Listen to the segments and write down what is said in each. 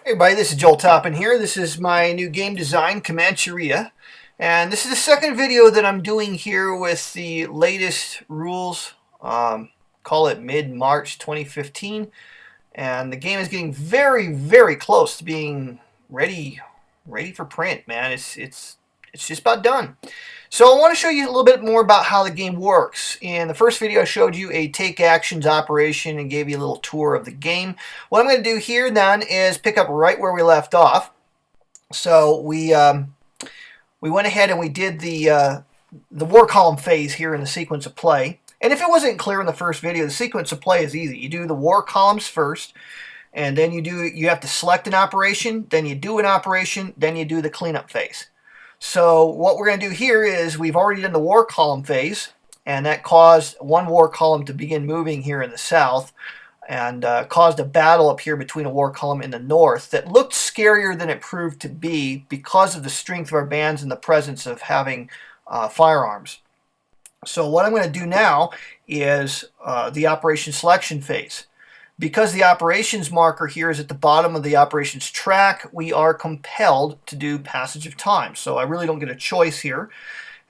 Hey everybody, this is Joel Toppin here. This is my new game design, Comancheria. And this is the second video that I'm doing here with the latest rules. Call it mid-March 2015. And the game is getting very, very close to being ready for print, man. It's just about done. So I want to show you a little bit more about how the game works. In the first video, I showed you a take actions operation and gave you a little tour of the game. What I'm going to do here then is pick up right where we left off. So we went ahead and we did the war column phase here in the sequence of play. And if it wasn't clear in the first video, the sequence of play is easy. You do the war columns first, and then you have to select an operation, then you do an operation, then you do the cleanup phase. So what we're going to do here is we've already done the war column phase, and that caused one war column to begin moving here in the south, and caused a battle up here between a war column in the north that looked scarier than it proved to be because of the strength of our bands and the presence of having firearms. So what I'm going to do now is the operation selection phase. Because the operations marker here is at the bottom of the operations track, we are compelled to do passage of time. So I really don't get a choice here.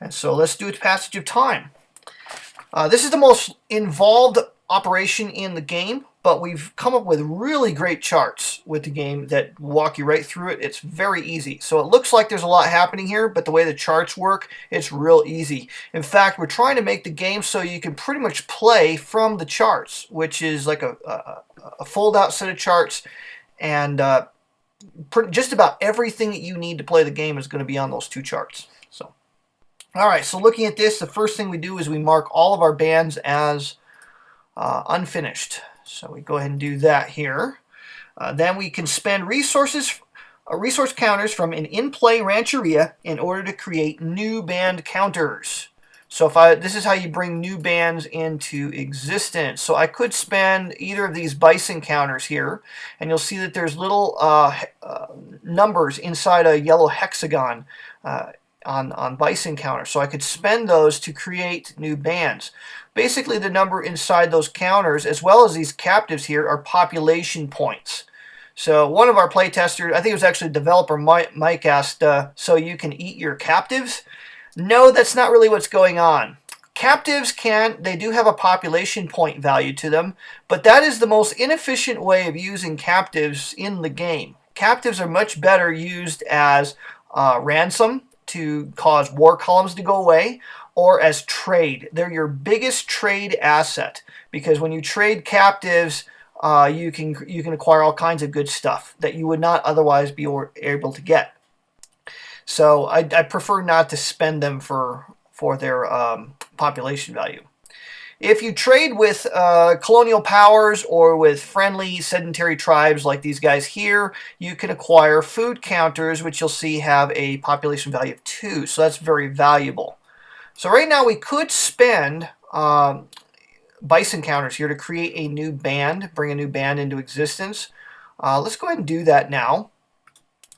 And so let's do it passage of time. This is the most involved operation in the game, but we've come up with really great charts with the game that walk you right through it. It's very easy. So it looks like there's a lot happening here, but the way the charts work, it's real easy. In fact, we're trying to make the game so you can pretty much play from the charts, which is like a fold-out set of charts, and just about everything that you need to play the game is going to be on those two charts. So, all right, so looking at this, the first thing we do is we mark all of our bands as unfinished. So we go ahead and do that here. Then we can spend resource counters from an in-play rancheria in order to create new band counters. So this is how you bring new bands into existence. So I could spend either of these bison counters here, and you'll see that there's little numbers inside a yellow hexagon on bison counters. So I could spend those to create new bands. Basically, the number inside those counters, as well as these captives here, are population points. So one of our playtesters, I think it was actually developer Mike, asked, so you can eat your captives? No, that's not really what's going on. Captives they do have a population point value to them, but that is the most inefficient way of using captives in the game. Captives are much better used as ransom to cause war columns to go away, or as trade. They're your biggest trade asset, because when you trade captives, you can acquire all kinds of good stuff that you would not otherwise be able to get. So I prefer not to spend them for their population value. If you trade with colonial powers or with friendly sedentary tribes like these guys here, you can acquire food counters, which you'll see have a population value of 2. So that's very valuable. So right now we could spend bison counters here to create a new band, bring a new band into existence. Let's go ahead and do that now.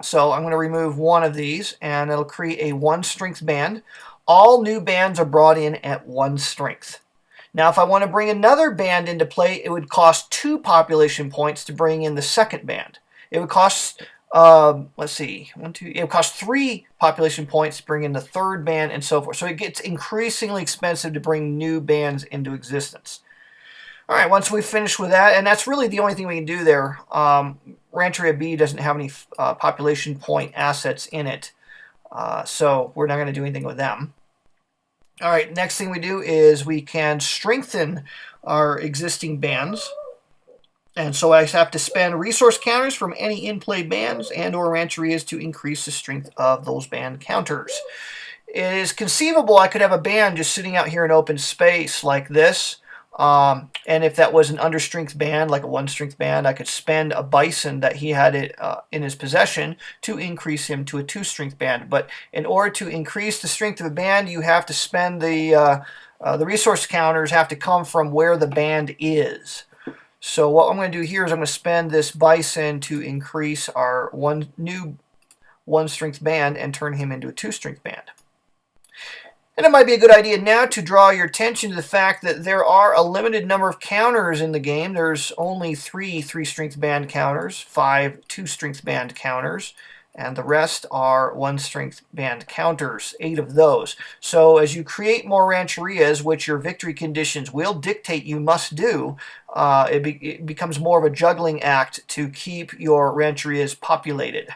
So I'm going to remove one of these, and it'll create a 1 strength band. All new bands are brought in at 1 strength. Now if I want to bring another band into play, it would cost 2 population points to bring in the second band. It would cost let's see, it would cost 3 population points to bring in the third band, and so forth. So it gets increasingly expensive to bring new bands into existence. All right, once we finish with that, and that's really the only thing we can do there. Rancheria B doesn't have any population point assets in it, so we're not going to do anything with them. All right, next thing we do is we can strengthen our existing bands. And so I have to spend resource counters from any in-play bands and or rancherias to increase the strength of those band counters. It is conceivable I could have a band just sitting out here in open space like this. And if that was an understrength band, like a 1-strength band, I could spend a bison that he had in his possession to increase him to a 2-strength band. But in order to increase the strength of a band, you have to spend the resource counters have to come from where the band is. So what I'm going to do here is I'm going to spend this bison to increase our new 1-strength band and turn him into a 2-strength band. And it might be a good idea now to draw your attention to the fact that there are a limited number of counters in the game. There's only 3 3-strength band counters, 5 2-strength band counters, and the rest are 1-strength band counters, 8 of those. So as you create more rancherias, which your victory conditions will dictate you must do, it becomes more of a juggling act to keep your rancherias populated.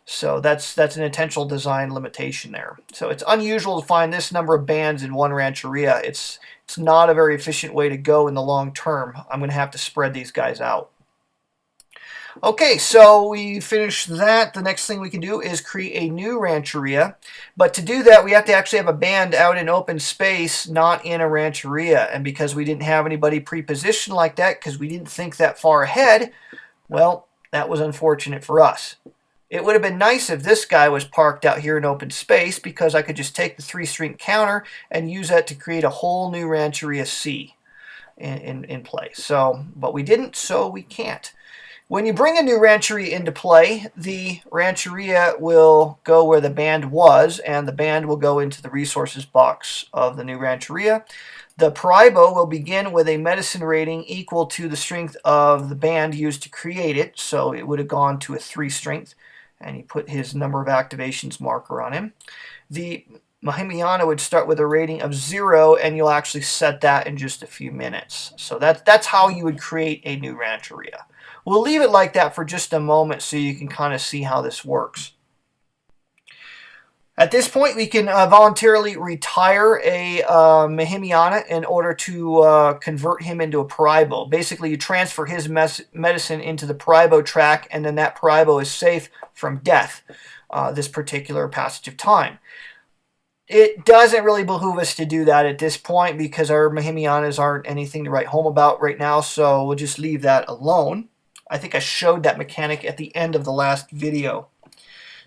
So that's an intentional design limitation there. So it's unusual to find this number of bands in one rancheria. It's not a very efficient way to go in the long term. I'm going to have to spread these guys out. Okay, so we finished that. The next thing we can do is create a new rancheria. But to do that, we have to actually have a band out in open space, not in a rancheria. And because we didn't have anybody pre-positioned like that, because we didn't think that far ahead, well, that was unfortunate for us. It would have been nice if this guy was parked out here in open space, because I could just take the 3-string counter and use that to create a whole new Rancheria C in place. So, but we didn't, so we can't. When you bring a new Rancheria into play, the Rancheria will go where the band was, and the band will go into the resources box of the new Rancheria. The Paraibo will begin with a medicine rating equal to the strength of the band used to create it, so it would have gone to a 3-strength. And he put his number of activations marker on him. The Mahimiana would start with a rating of 0, and you'll actually set that in just a few minutes. So that's how you would create a new Rancheria. We'll leave it like that for just a moment so you can kind of see how this works. At this point, we can voluntarily retire a Mahimiana in order to convert him into a Paraibo. Basically, you transfer his medicine into the Paraibo track, and then that Paraibo is safe from death this particular passage of time. It doesn't really behoove us to do that at this point because our Mahimianas aren't anything to write home about right now, so we'll just leave that alone. I think I showed that mechanic at the end of the last video.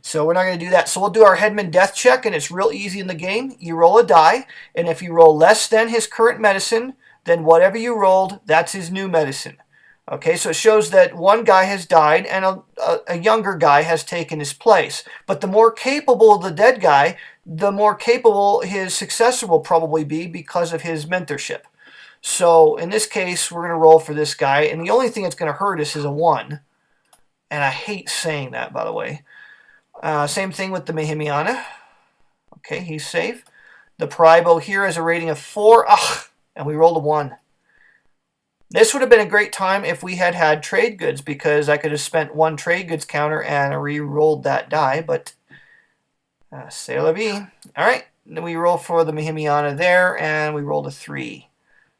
So we're not going to do that. So we'll do our Headman death check, and it's real easy in the game. You roll a die, and if you roll less than his current medicine, then whatever you rolled, that's his new medicine. Okay, so it shows that one guy has died and a younger guy has taken his place. But the more capable the dead guy, the more capable his successor will probably be because of his mentorship. So in this case, we're going to roll for this guy, and the only thing that's going to hurt us is a 1. And I hate saying that, by the way. Same thing with the Mahimiana. Okay, he's safe. The Paraibo here has a rating of 4. And we rolled a 1. This would have been a great time if we had had trade goods, because I could have spent 1 trade goods counter and re-rolled that die, but c'est la vie. All right, then we roll for the Mahimiana there, and we rolled a 3.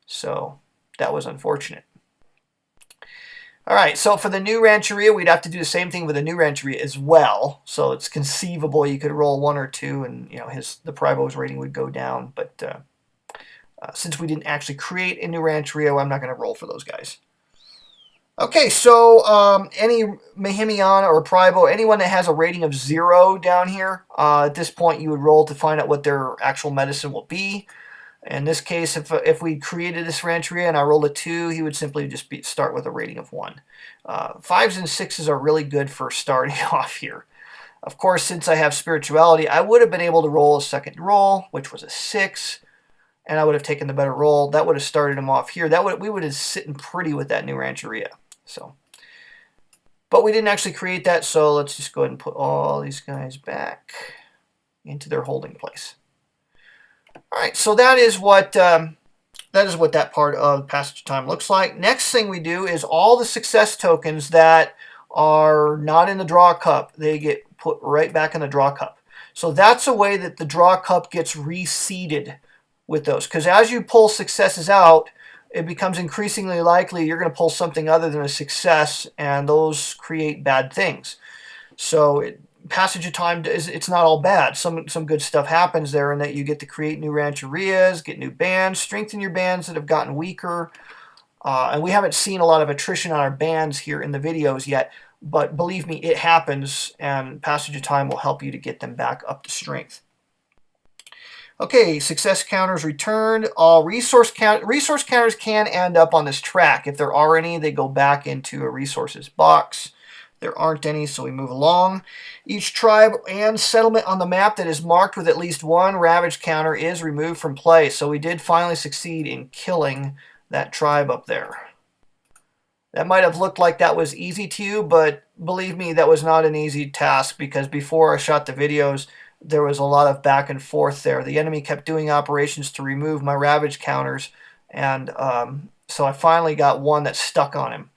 So that was unfortunate. All right, so for the new Rancheria, we'd have to do the same thing with the new Rancheria as well. So it's conceivable you could roll 1 or 2, and the Paraibo's rating would go down. But since we didn't actually create a new Rancheria, I'm not going to roll for those guys. Okay, so any Mahimiana or Paraibo, anyone that has a rating of 0 down here, at this point you would roll to find out what their actual medicine will be. In this case, if we created this Rancheria and I rolled a 2, he would simply just start with a rating of 1. 5s and 6s are really good for starting off here. Of course, since I have spirituality, I would have been able to roll a second roll, which was a 6, and I would have taken the better roll. That would have started him off here. We would have sitting pretty with that new Rancheria. So, but we didn't actually create that, so let's just go ahead and put all these guys back into their holding place. All right, so that is what that part of Passage of Time looks like. Next thing we do is all the success tokens that are not in the draw cup, they get put right back in the draw cup. So that's a way that the draw cup gets reseeded with those. Because as you pull successes out, it becomes increasingly likely you're going to pull something other than a success, and those create bad things. So Passage of Time, it's not all bad. Some good stuff happens there, in that you get to create new Rancherias, get new bands, strengthen your bands that have gotten weaker. And we haven't seen a lot of attrition on our bands here in the videos yet, but believe me, it happens, and Passage of Time will help you to get them back up to strength. Okay, success counters returned. All resource counters can end up on this track. If there are any, they go back into a resources box. There aren't any, so we move along. Each tribe and settlement on the map that is marked with at least one ravage counter is removed from play. So we did finally succeed in killing that tribe up there. That might have looked like that was easy to you, but believe me, that was not an easy task, because before I shot the videos, there was a lot of back and forth there. The enemy kept doing operations to remove my ravage counters, and so I finally got one that stuck on him.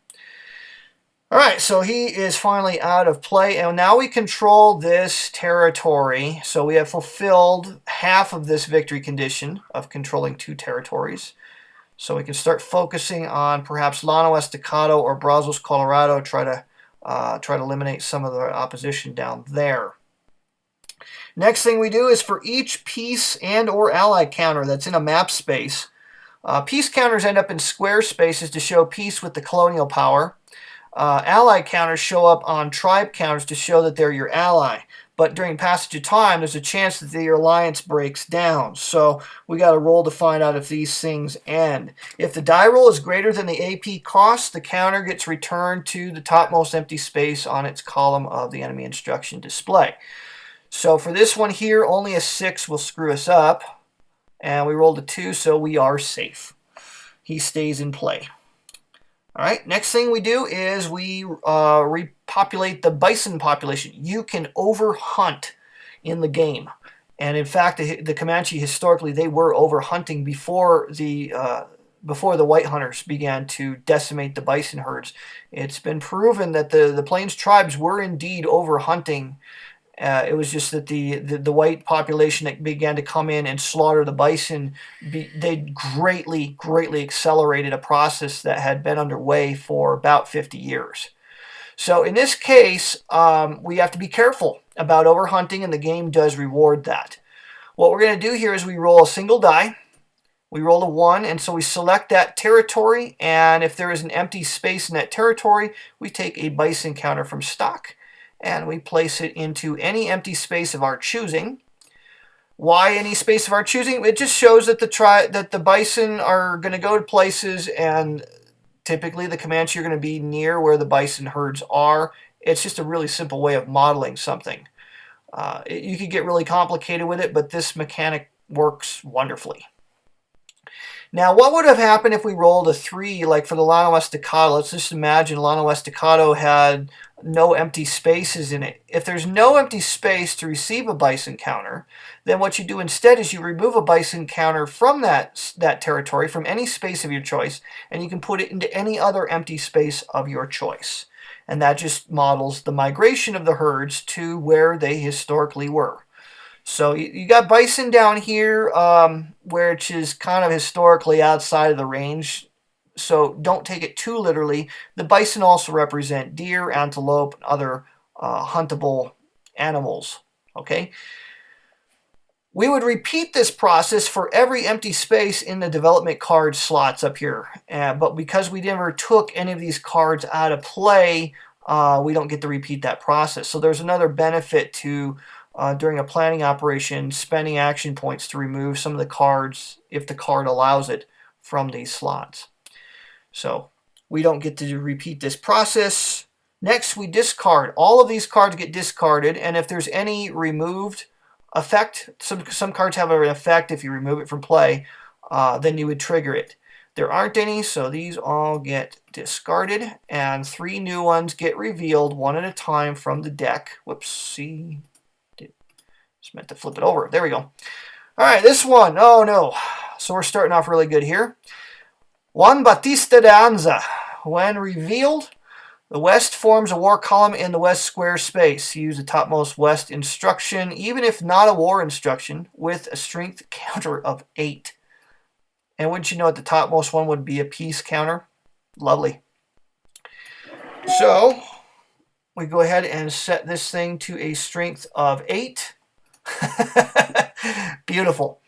All right, so he is finally out of play, and now we control this territory. So we have fulfilled half of this victory condition of controlling 2 territories. So we can start focusing on perhaps Llano Estacado or Brazos, Colorado, try to eliminate some of the opposition down there. Next thing we do is for each peace and or ally counter that's in a map space, peace counters end up in square spaces to show peace with the colonial power. Ally counters show up on tribe counters to show that they're your ally. But during passage of time, there's a chance that the alliance breaks down. So we got to roll to find out if these things end. If the die roll is greater than the AP cost, the counter gets returned to the topmost empty space on its column of the enemy instruction display. So for this one here, only a 6 will screw us up. And we rolled a 2, so we are safe. He stays in play. All right, next thing we do is we repopulate the bison population. You can overhunt in the game. And in fact, the Comanche, historically, they were overhunting before the white hunters began to decimate the bison herds. It's been proven that the Plains tribes were indeed overhunting. It was just that the white population that began to come in and slaughter the bison, they greatly accelerated a process that had been underway for about 50 years. So in this case, we have to be careful about overhunting, and the game does reward that. What we're going to do here is we roll a single die. We roll a 1, and so we select that territory, and if there is an empty space in that territory, we take a bison counter from stock, and we place it into any empty space of our choosing. Why any space of our choosing? It just shows that the bison are going to go to places, and typically the Comanche are going to be near where the bison herds are. It's just a really simple way of modeling something. You could get really complicated with it, but this mechanic works wonderfully. Now, what would have happened if we rolled a 3, like for the Llano Estacado? Let's just imagine Llano Estacado had no empty spaces in it. If there's no empty space to receive a bison counter, then what you do instead is you remove a bison counter from that territory, from any space of your choice, and you can put it into any other empty space of your choice. And that just models the migration of the herds to where they historically were. So you got bison down here, which is kind of historically outside of the range. So don't take it too literally. The bison also represent deer, antelope, and other huntable animals. Okay. We would repeat this process for every empty space in the development card slots up here. But because we never took any of these cards out of play, we don't get to repeat that process. So there's another benefit to during a planning operation, spending action points to remove some of the cards, if the card allows it, from these slots. So we don't get to repeat this process. Next, we discard. All of these cards get discarded, and if there's any removed effect, some cards have an effect if you remove it from play, then you would trigger it. There aren't any, so these all get discarded, and 3 new ones get revealed one at a time from the deck. Whoopsie. Just meant to flip it over. There we go. All right, this one. Oh, no. So we're starting off really good here. Juan Batista de Anza. When revealed, the west forms a war column in the west square space. Use the topmost west instruction, even if not a war instruction, with a strength counter of 8. And wouldn't you know it, the topmost one would be a peace counter? Lovely. So we go ahead and set this thing to a strength of 8. Beautiful.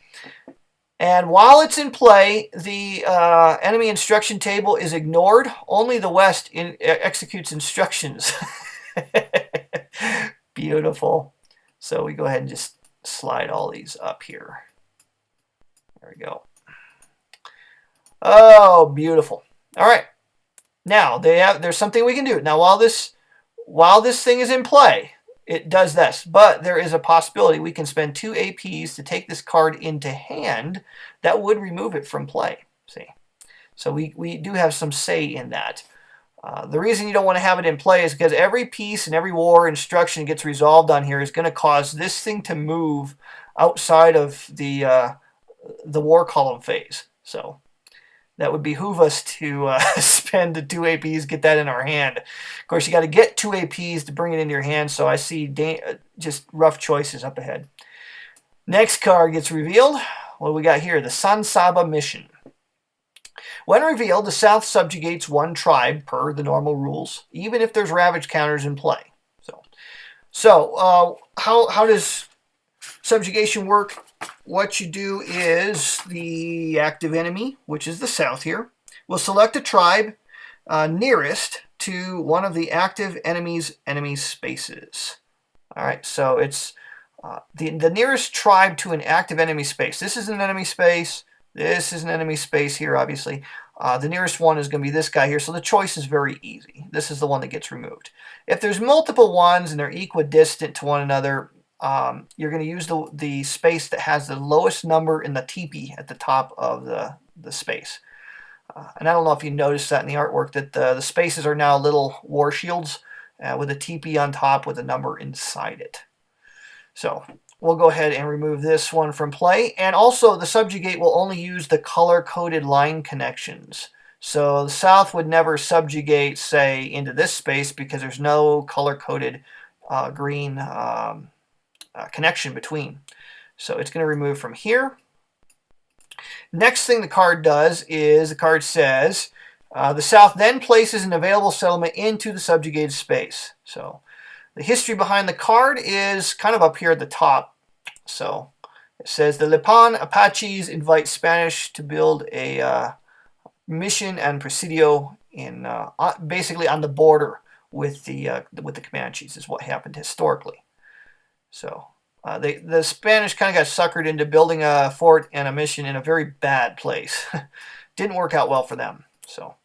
And while it's in play, the enemy instruction table is ignored. Only the west executes instructions. Beautiful. So we go ahead and just slide all these up here. There we go. Oh, beautiful. All right. Now there's something we can do. Now while while this thing is in play, it does this. But there is a possibility we can spend 2 APs to take this card into hand. That would remove it from play. See? So we do have some say in that. The reason you don't want to have it in play is because every piece and every war instruction gets resolved on here is going to cause this thing to move outside of the war column phase. So that would behoove us to spend the 2 APs, get that in our hand. Of course, you got to get 2 APs to bring it into your hand, so I see just rough choices up ahead. Next card gets revealed. What do we got here? The San Saba mission. When revealed, the South subjugates one tribe per the normal rules, even if there's ravage counters in play. So how does subjugation work? What you do is the active enemy, which is the South here, will select a tribe nearest to one of the active enemy's enemy spaces. All right, so it's the nearest tribe to an active enemy space. This is an enemy space. This is an enemy space here, obviously. The nearest one is going to be this guy here, so the choice is very easy. This is the one that gets removed. If there's multiple ones and they're equidistant to one another, you're going to use the space that has the lowest number in the teepee at the top of the space. And I don't know if you noticed that in the artwork, that the spaces are now little war shields with a teepee on top with a number inside it. So we'll go ahead and remove this one from play. And also the subjugate will only use the color-coded line connections. So the South would never subjugate, say, into this space because there's no color-coded green connection between. So it's going to remove from here. Next thing the card does is the card says the South then places an available settlement into the subjugated space. So the history behind the card is kind of up here at the top. So it says the Lipan Apaches invite Spanish to build a mission and presidio in basically on the border with the Comanches is what happened historically. So the Spanish kind of got suckered into building a fort and a mission in a very bad place. Didn't work out well for them. So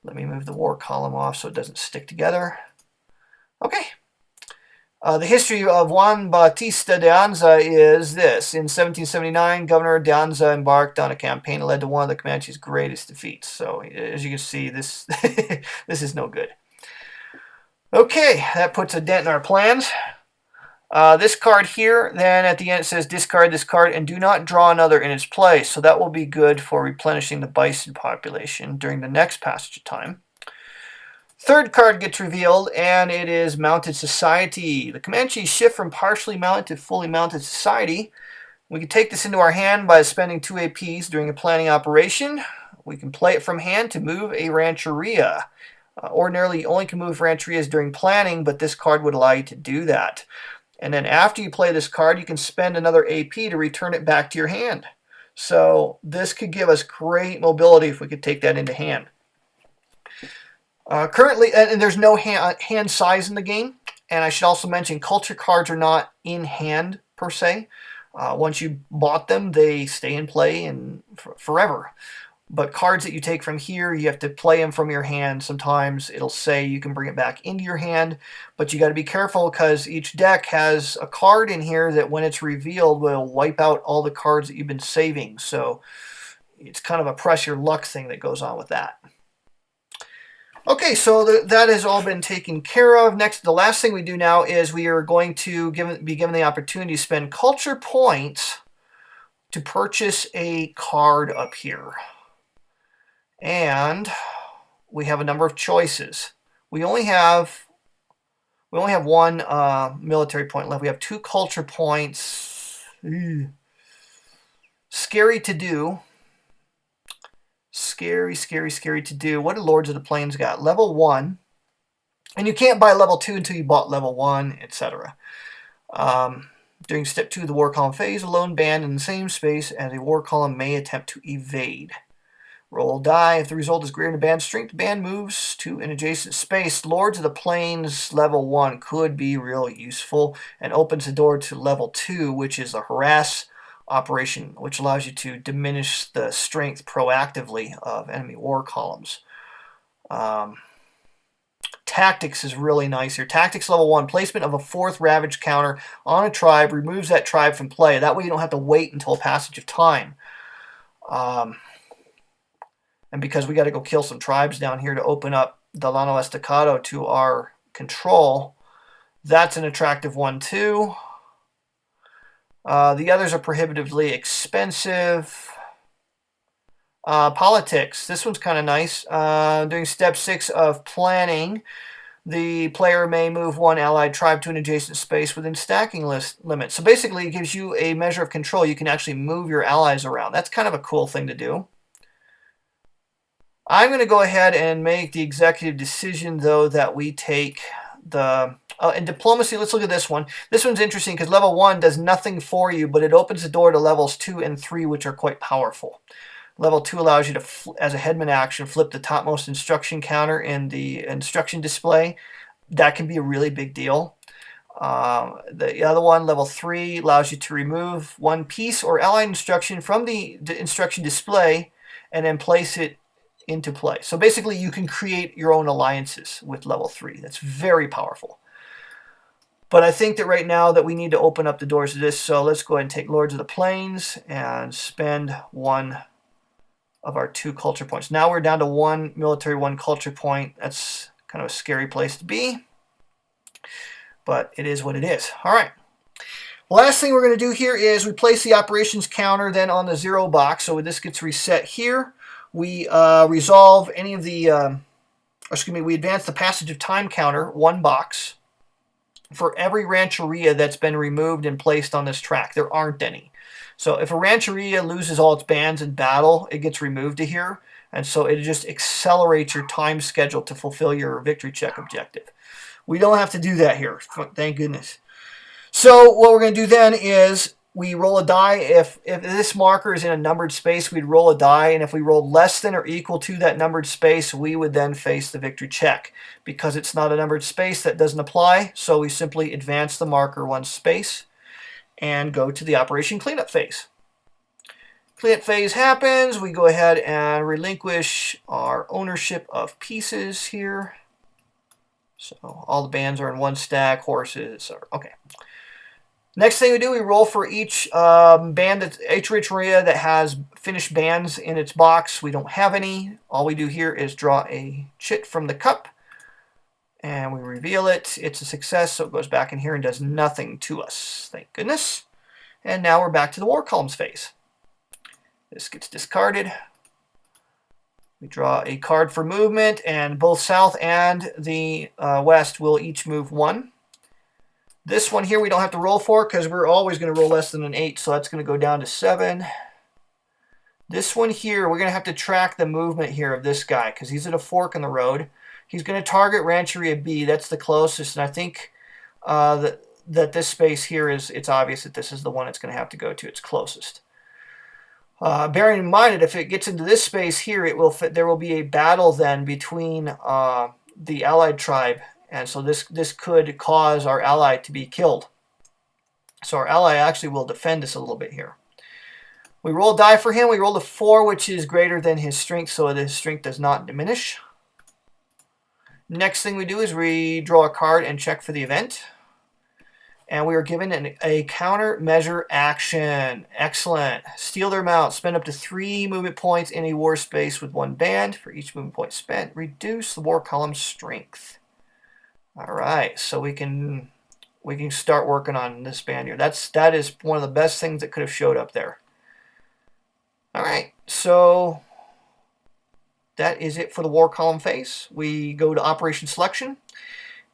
let me move the war column off so it doesn't stick together. Okay. The history of Juan Bautista de Anza is this. In 1779, Governor de Anza embarked on a campaign that led to one of the Comanches' greatest defeats. So, as you can see, this this is no good. Okay, that puts a dent in our plans. This card here, then at the end it says discard this card and do not draw another in its place. So that will be good for replenishing the bison population during the next passage of time. Third card gets revealed, and it is Mounted Society. The Comanches shift from partially mounted to fully mounted society. We can take this into our hand by spending 2 APs during a planning operation. We can play it from hand to move a rancheria. Ordinarily, you only can move rancherias during planning, but this card would allow you to do that. And then after you play this card, you can spend another AP to return it back to your hand. So this could give us great mobility if we could take that into hand. Currently, and there's no hand size in the game. And I should also mention culture cards are not in hand per se. Once you bought them, they stay in play and forever. But cards that you take from here, you have to play them from your hand. Sometimes it'll say you can bring it back into your hand, but you got to be careful because each deck has a card in here that when it's revealed will wipe out all the cards that you've been saving. So it's kind of a press your luck thing that goes on with that. Okay, so that has all been taken care of. Next, the last thing we do now is we are going to be given the opportunity to spend culture points to purchase a card up here. And we have a number of choices. We only have one military point left. We have 2 culture points. Scary to do. Scary to do. What do Lords of the Plains got? Level 1. And you can't buy level 2 until you bought level 1, etc. During step 2 of the war column phase, a lone band in the same space as a war column may attempt to evade. Roll die. If the result is greater than band strength, the band moves to an adjacent space. Lords of the Plains level 1 could be real useful and opens the door to level 2, which is a harass operation, which allows you to diminish the strength proactively of enemy war columns. Tactics is really nice here. Tactics level 1, placement of a 4th Ravage counter on a tribe removes that tribe from play. That way you don't have to wait until a passage of time. And because we got to go kill some tribes down here to open up Delano Estacado to our control, that's an attractive one too. The others are prohibitively expensive. Politics. This one's kind of nice. Doing step 6 of planning, the player may move one allied tribe to an adjacent space within stacking list limits. So basically it gives you a measure of control. You can actually move your allies around. That's kind of a cool thing to do. I'm going to go ahead and make the executive decision, though, that we take the... in diplomacy, let's look at this one. This one's interesting because level 1 does nothing for you, but it opens the door to levels 2 and 3, which are quite powerful. Level 2 allows you to, as a headman action, flip the topmost instruction counter in the instruction display. That can be a really big deal. The other one, level 3, allows you to remove one piece or allied instruction from the instruction display and then place it into play. So basically you can create your own alliances with level 3. That's very powerful. But I think that right now that we need to open up the doors to this, so let's go ahead and take Lords of the Plains and spend one of our 2 culture points. Now we're down to 1 military, 1 culture point. That's kind of a scary place to be, but it is what it is. All right. Last thing we're going to do here is we place the operations counter then on the 0 box. So when this gets reset here, we resolve any of the, we advance the passage of time counter 1 box for every rancheria that's been removed and placed on this track. There aren't any. So if a rancheria loses all its bands in battle, it gets removed to here. And so it just accelerates your time schedule to fulfill your victory check objective. We don't have to do that here, thank goodness. So what we're going to do then is we roll a die. If this marker is in a numbered space, we'd roll a die. And if we rolled less than or equal to that numbered space, we would then face the victory check. Because it's not a numbered space, that doesn't apply. So we simply advance the marker 1 space and go to the operation cleanup phase. Cleanup phase happens. We go ahead and relinquish our ownership of pieces here. So all the bands are in 1 stack. Horses are okay. Next thing we do, we roll for each band, each rancheria that has finished bands in its box. We don't have any. All we do here is draw a chit from the cup, and we reveal it. It's a success, so it goes back in here and does nothing to us. Thank goodness. And now we're back to the war columns phase. This gets discarded. We draw a card for movement, and both south and the west will each move 1. This one here we don't have to roll for because we're always going to roll less than an 8, so that's going to go down to 7. This one here, we're going to have to track the movement here of this guy because he's at a fork in the road. He's going to target Rancheria B. That's the closest, and I think that this space here it's obvious that this is the one it's going to have to go to. It's closest. Bearing in mind that if it gets into this space here, there will be a battle then between the allied tribe. And so this could cause our ally to be killed. So our ally actually will defend us a little bit here. We roll a die for him. We rolled a 4, which is greater than his strength, so his strength does not diminish. Next thing we do is we draw a card and check for the event. And we are given a counter measure action. Excellent. Steal their mount. Spend up to 3 movement points in a war space with 1 band. For each movement point spent, reduce the war column's strength. All right, so we can start working on this band here. That is one of the best things that could have showed up there. All right, so that is it for the war column phase. We go to operation selection,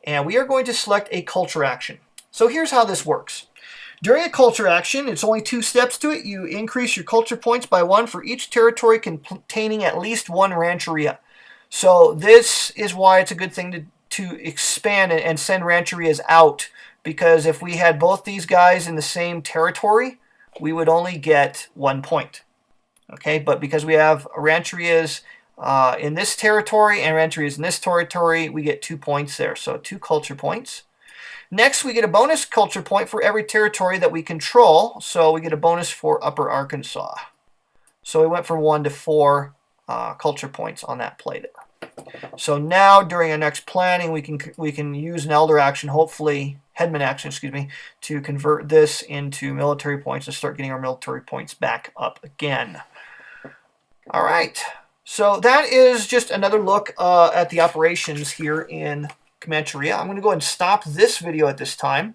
and we are going to select a culture action. So here's how this works. During a culture action, it's only 2 steps to it. You increase your culture points by 1 for each territory containing at least 1 rancheria. So this is why it's a good thing to expand and send rancherias out, because if we had both these guys in the same territory, we would only get 1 point. Okay, but because we have rancherias in this territory and rancherias in this territory, we get 2 points there, so 2 culture points. Next, we get a bonus culture point for every territory that we control, so we get a bonus for Upper Arkansas. So we went from 1 to 4 culture points on that play there. So now during our next planning, we can use an elder action, hopefully headman action, excuse me, to convert this into military points and start getting our military points back up again. All right. So that is just another look at the operations here in Comancheria. I'm going to go ahead and stop this video at this time.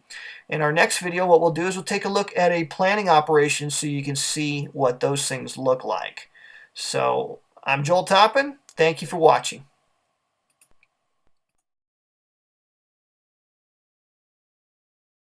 In our next video, what we'll do is we'll take a look at a planning operation so you can see what those things look like. So I'm Joel Toppin. Thank you for watching.